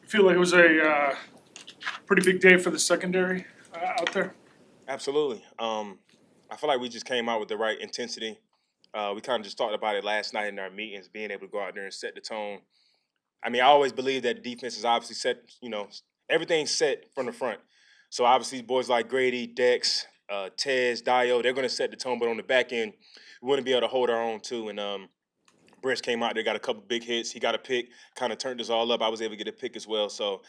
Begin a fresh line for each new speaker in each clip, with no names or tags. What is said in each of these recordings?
Feel like it was a pretty big day for the secondary out there?
Absolutely. I feel like we just came out with the right intensity. We kind of just talked about it last night in our meetings, being able to go out there and set the tone. I mean, I always believe that the defense is obviously set, everything's set from the front. So obviously, boys like Grady, Dex, Tez, Dio, they're going to set the tone. But on the back end, we want to be able to hold our own too. And Brett came out there, got a couple big hits. He got a pick, kind of turned us all up. I was able to get a pick as well. So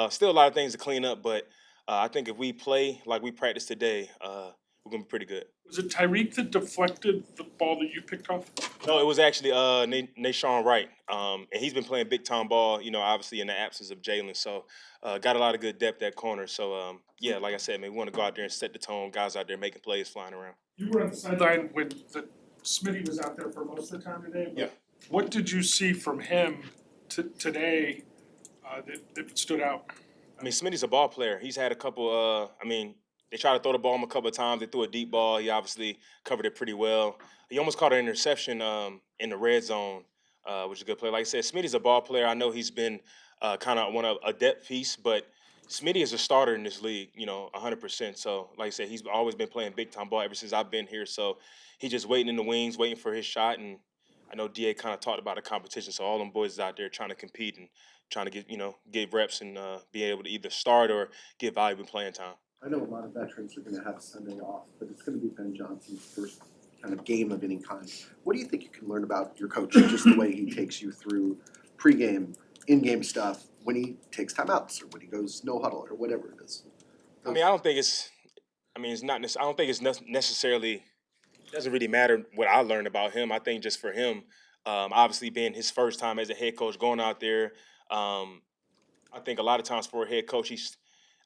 still a lot of things to clean up. But I think if we play like we practiced today, we're going to be pretty good.
Was it Tyreek that deflected the ball that you picked off?
No, it was actually Nashawn Wright, and he's been playing big time ball. Obviously in the absence of Jalen, so got a lot of good depth at corner. So yeah, like I said, man, we want to go out there and set the tone. Guys out there making plays, flying around.
You were on the sideline when Smitty was out there for most of the time today.
Yeah.
What did you see from him today that stood out?
I mean, Smitty's a ball player. He's had a couple. They tried to throw the ball him a couple of times. They threw a deep ball. He obviously covered it pretty well. He almost caught an interception in the red zone, which is a good play. Like I said, Smitty's a ball player. I know he's been kind of one of a depth piece, but Smitty is a starter in this league, 100%. So, like I said, he's always been playing big time ball ever since I've been here. So he's just waiting in the wings, waiting for his shot. And I know DA kind of talked about the competition. So all them boys is out there trying to compete and trying to get reps and be able to either start or get valuable playing time.
I know a lot of veterans are going to have Sunday off, but it's going to be Ben Johnson's first kind of game of any kind. What do you think you can learn about your coach, just the way he takes you through pregame, in-game stuff, when he takes timeouts or when he goes no huddle or whatever it is?
I mean, I don't think it's. I mean, it's not. I don't think it's necessarily. It doesn't really matter what I learned about him. I think just for him, obviously being his first time as a head coach, going out there. I think a lot of times for a head coach,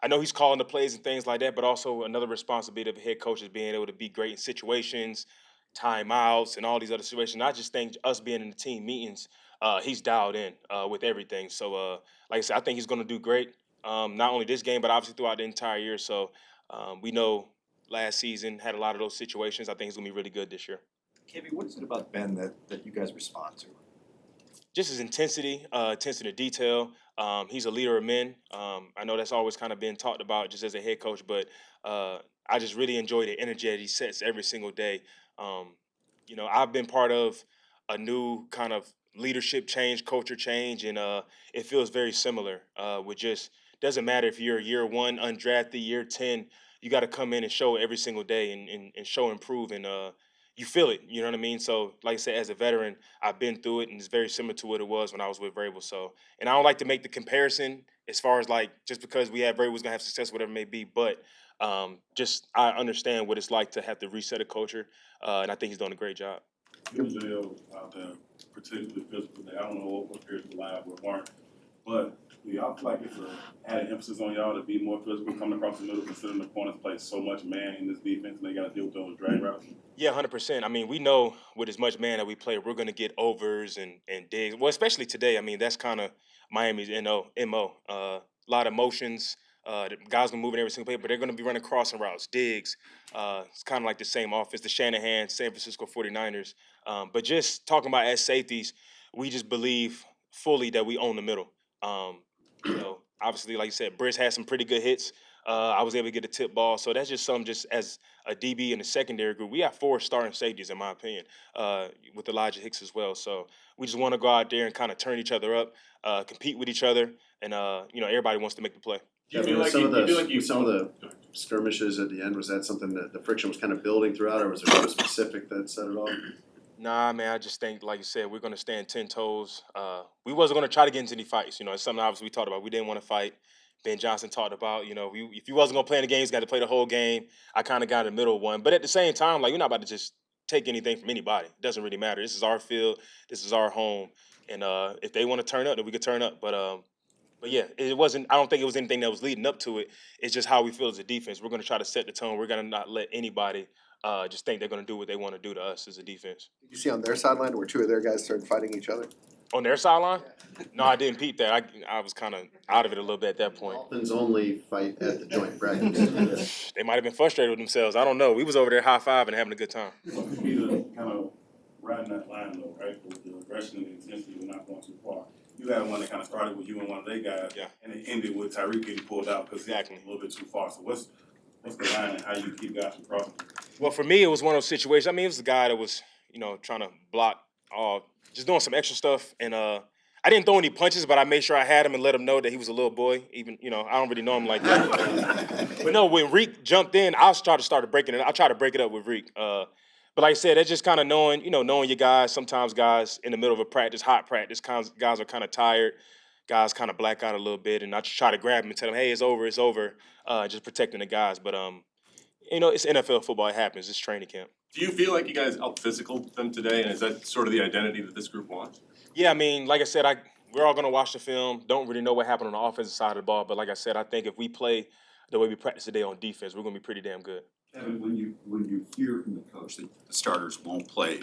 I know he's calling the plays and things like that, but also another responsibility of a head coach is being able to be great in situations, timeouts, and all these other situations. I just think us being in the team meetings, he's dialed in with everything. So, like I said, I think he's going to do great, not only this game, but obviously throughout the entire year. So we know last season had a lot of those situations. I think he's going to be really good this year.
Kevin, what is it about Ben that you guys respond to?
Just his intensity, attention to detail. He's a leader of men. I know that's always kind of been talked about just as a head coach, but I just really enjoy the energy that he sets every single day. I've been part of a new kind of leadership change, culture change, and it feels very similar. With just doesn't matter if you're year one, undrafted, year 10, you got to come in and show every single day and show and prove and you feel it, you know what I mean? So, like I said, as a veteran, I've been through it, and it's very similar to what it was when I was with Vrabel. So, and I don't like to make the comparison as far as like just because we have Vrabel's gonna have success, whatever it may be. But just I understand what it's like to have to reset a culture, and I think he's doing a great job.
Israel out there, particularly physical. I don't know what appears to live or weren't, but do y'all feel like it's a added emphasis on y'all to be more physical coming across the middle, considering the opponents play so much man in this defense and they got to deal with those drag routes?
Yeah, 100%. I mean, we know with as much man that we play, we're going to get overs and digs. Well, especially today. I mean, that's kind of Miami's MO. A lot of motions. The guys going to move in every single play, but they're going to be running crossing routes, digs. It's kind of like the same offense, the Shanahan, San Francisco 49ers. But just talking about as safeties, we just believe fully that we own the middle. Obviously, like you said, Briss had some pretty good hits. I was able to get a tip ball. So that's just something just as a DB in the secondary group. We have 4 starting safeties, in my opinion, with Elijah Hicks as well. So we just want to go out there and kind of turn each other up, compete with each other, and, everybody wants to make the play.
Some of the skirmishes at the end, was that something that the friction was kind of building throughout, or was there something specific that set it off?
Nah, man, I just think, like you said, we're going to stand 10 toes. We wasn't going to try to get into any fights. It's something obviously we talked about. We didn't want to fight. Ben Johnson talked about, if you wasn't going to play in the game, he's got to play the whole game. I kind of got in the middle of one. But at the same time, like, we're not about to just take anything from anybody. It doesn't really matter. This is our field. This is our home. And if they want to turn up, then we could turn up. But yeah, it wasn't. I don't think it was anything that was leading up to it. It's just how we feel as a defense. We're going to try to set the tone. We're going to not let anybody just think they're going to do what they want to do to us as a defense.
Did you see on their sideline where 2 of their guys started fighting each other?
On their sideline? No, I didn't peep that. I was kind of out of it a little bit at that point.
Dolphins only fight at the joint practice.
They might have been frustrated with themselves. I don't know. We was over there high-fiving and having a good time.
What could be the kind of riding that line though, right? With the aggression and the intensity, we're not going too far. you had one that kind of started with you and one of their guys,
Yeah.
and it ended with Tyreek getting pulled out because
Exactly.
he was a little bit too far. So what's the line and how you keep guys from crossing?
Well, for me, it was one of those situations. I mean, it was the guy that was, trying to block, just doing some extra stuff. And I didn't throw any punches, but I made sure I had him and let him know that he was a little boy. Even, I don't really know him like that. But no, when Reek jumped in, I started breaking it. I tried to break it up with Reek. But like I said, that's just kind of knowing your guys. Sometimes guys in the middle of a practice, hot practice, guys are kind of tired. Guys kind of black out a little bit, and I just try to grab them and tell them, "Hey, it's over, it's over." Just protecting the guys. But it's NFL football. It happens. It's training camp.
Do you feel like you guys out-physical them today, and is that sort of the identity that this group wants?
Yeah, I mean, like I said, we're all gonna watch the film. Don't really know what happened on the offensive side of the ball, but like I said, I think if we play the way we practice today on defense, we're gonna be pretty damn good.
Kevin, when you hear from the coach that the starters won't play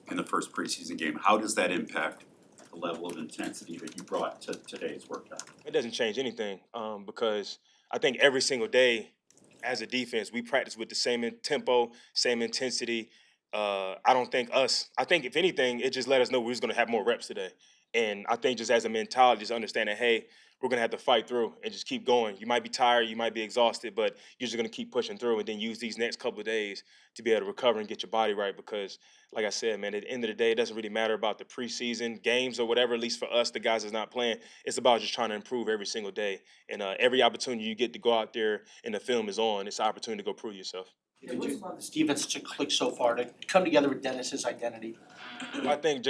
in the first preseason game, how does that impact the level of intensity that you brought to today's workout?
It doesn't change anything because I think every single day as a defense, we practice with the same tempo, same intensity. I think if anything, it just let us know we're just going to have more reps today. And I think just as a mentality, just understanding, hey, we're going to have to fight through and just keep going. You might be tired, you might be exhausted, but you're just going to keep pushing through and then use these next couple of days to be able to recover and get your body right because, like I said, man, at the end of the day, it doesn't really matter about the preseason games or whatever, at least for us, the guys that's not playing. It's about just trying to improve every single day. And every opportunity you get to go out there and the film is on, it's an opportunity to go prove yourself.
Yeah, what's allowed this defense to click so far, to come together with Dennis's identity?
I think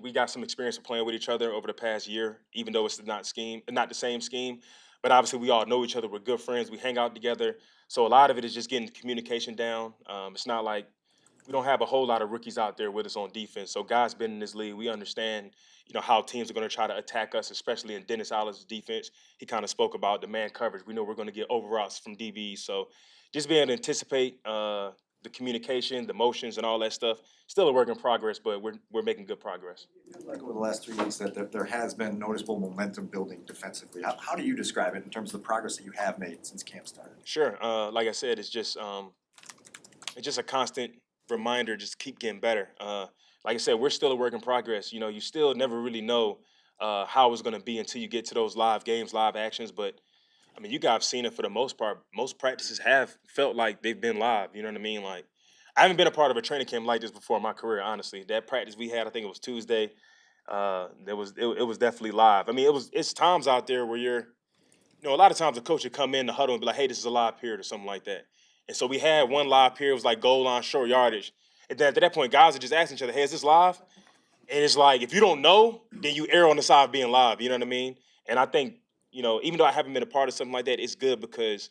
we got some experience of playing with each other over the past year, even though it's not the same scheme. But obviously, we all know each other. We're good friends. We hang out together. So a lot of it is just getting communication down. It's not like we don't have a whole lot of rookies out there with us on defense. So guys been in this league, we understand, how teams are going to try to attack us, especially in Dennis Allen's defense. He kind of spoke about the man coverage. We know we're going to get overouts from DBs. So just being able to anticipate the communication, the motions, and all that stuff. Still a work in progress, but we're making good progress.
Like over the last 3 weeks, that there has been noticeable momentum building defensively. How do you describe it in terms of the progress that you have made since camp started?
Sure. Like I said, it's just a constant reminder. Just keep getting better. Like I said, we're still a work in progress. You still never really know how it's going to be until you get to those live games, live actions. But I mean, you guys have seen it for the most part. Most practices have felt like they've been live. You know what I mean? Like, I haven't been a part of a training camp like this before in my career, honestly. That practice we had, I think it was Tuesday. It was definitely live. I mean, it's times out there where a lot of times the coach would come in the huddle and be like, hey, this is a live period or something like that. And so we had one live period, it was like goal line, short yardage. And then at that point, guys are just asking each other, hey, is this live? And it's like, if you don't know, then you err on the side of being live. You know what I mean? And I think, even though I haven't been a part of something like that, it's good because,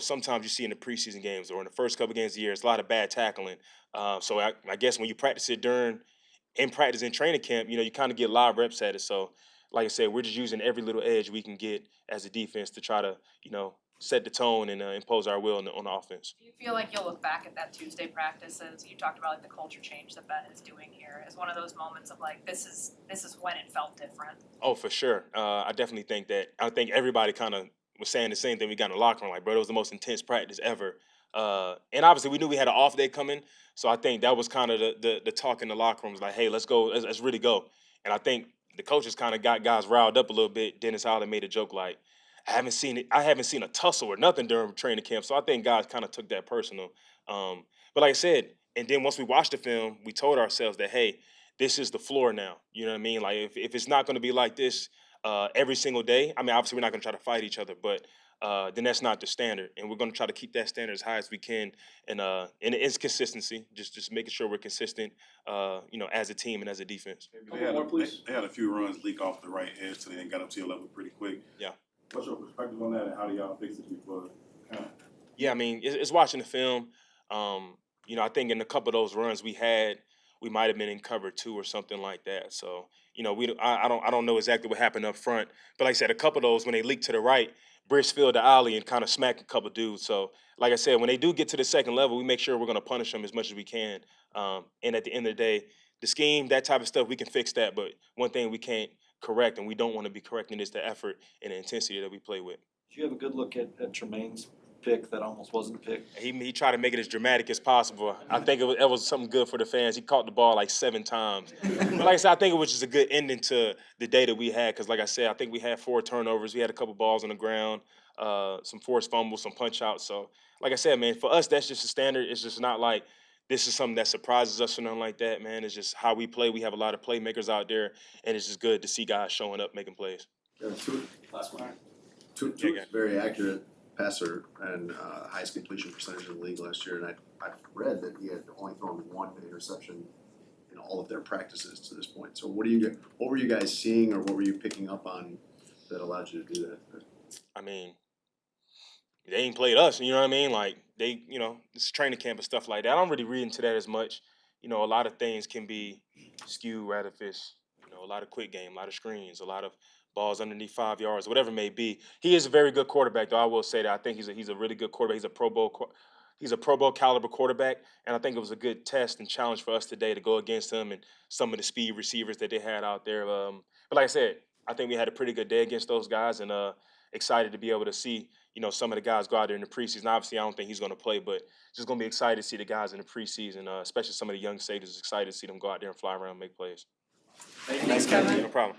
sometimes you see in the preseason games or in the first couple games of the year, it's a lot of bad tackling. So I guess when you practice it in practice in training camp, you kind of get live reps at it. So, like I said, we're just using every little edge we can get as a defense to try to, set the tone and impose our will on the offense.
Do you feel like you'll look back at that Tuesday practice as you talked about, like the culture change that Ben is doing here, as one of those moments of like this is when it felt different?
Oh, for sure. I definitely think that. I think everybody kind of was saying the same thing we got in the locker room. Like, bro, it was the most intense practice ever. And obviously, we knew we had an off day coming, so I think that was kind of the talk in the locker room. Was like, hey, let's go, let's really go. And I think the coaches kind of got guys riled up a little bit. Dennis Allen made a joke like, I haven't seen a tussle or nothing during training camp. So I think guys kind of took that personal. But like I said, and then once we watched the film, we told ourselves that, hey, this is the floor now. You know what I mean? Like if it's not going to be like this every single day, I mean, obviously we're not going to try to fight each other, but then that's not the standard. And we're going to try to keep that standard as high as we can. And it's consistency, just making sure we're consistent, as a team and as a defense.
They had a few runs leak off the right edge today and got up to your level pretty quick.
Yeah.
What's your perspective on that, and how do y'all fix it before?
Yeah, I mean, it's watching the film. I think in a couple of those runs we had, we might have been in cover 2 or something like that. So, I don't know exactly what happened up front, but like I said, a couple of those when they leaked to the right, Briss filled the alley and kind of smacked a couple dudes. So, like I said, when they do get to the second level, we make sure we're going to punish them as much as we can. And at the end of the day, the scheme, that type of stuff, we can fix that. But one thing we can't correct, and we don't want to be correcting, is the effort and the intensity that we play with.
Did you have a good look at Tremaine's pick that almost wasn't picked.
He tried to make it as dramatic as possible. I think it was something good for the fans. He caught the ball like 7 times. But like I said, I think it was just a good ending to the day that we had. Because like I said, I think we had 4 turnovers. We had a couple balls on the ground, some forced fumbles, some punch outs. So like I said, man, for us, that's just a standard. It's just not like this is something that surprises us or nothing like that, man. It's just how we play. We have a lot of playmakers out there, and it's just good to see guys showing up, making plays.
Last one.
Yeah,
Tua's very accurate passer and highest completion percentage in the league last year, and I've read that he had only thrown 1 interception in all of their practices to this point. So what were you guys seeing, or what were you picking up on that allowed you to do that?
I mean, they ain't played us, you know what I mean? Like they, it's training camp and stuff like that. I don't really read into that as much. A lot of things can be skewed rather if it's, a lot of quick game, a lot of screens, a lot of balls underneath 5 yards, whatever it may be. He is a very good quarterback, though. I will say that. I think he's a really good quarterback. He's a Pro Bowl caliber quarterback, and I think it was a good test and challenge for us today to go against him and some of the speed receivers that they had out there. But like I said, I think we had a pretty good day against those guys, and excited to be able to see, some of the guys go out there in the preseason. Obviously, I don't think he's going to play, but just going to be excited to see the guys in the preseason, especially some of the young safeties. Excited to see them go out there and fly around and make plays.
Thanks, Kevin.
No problem.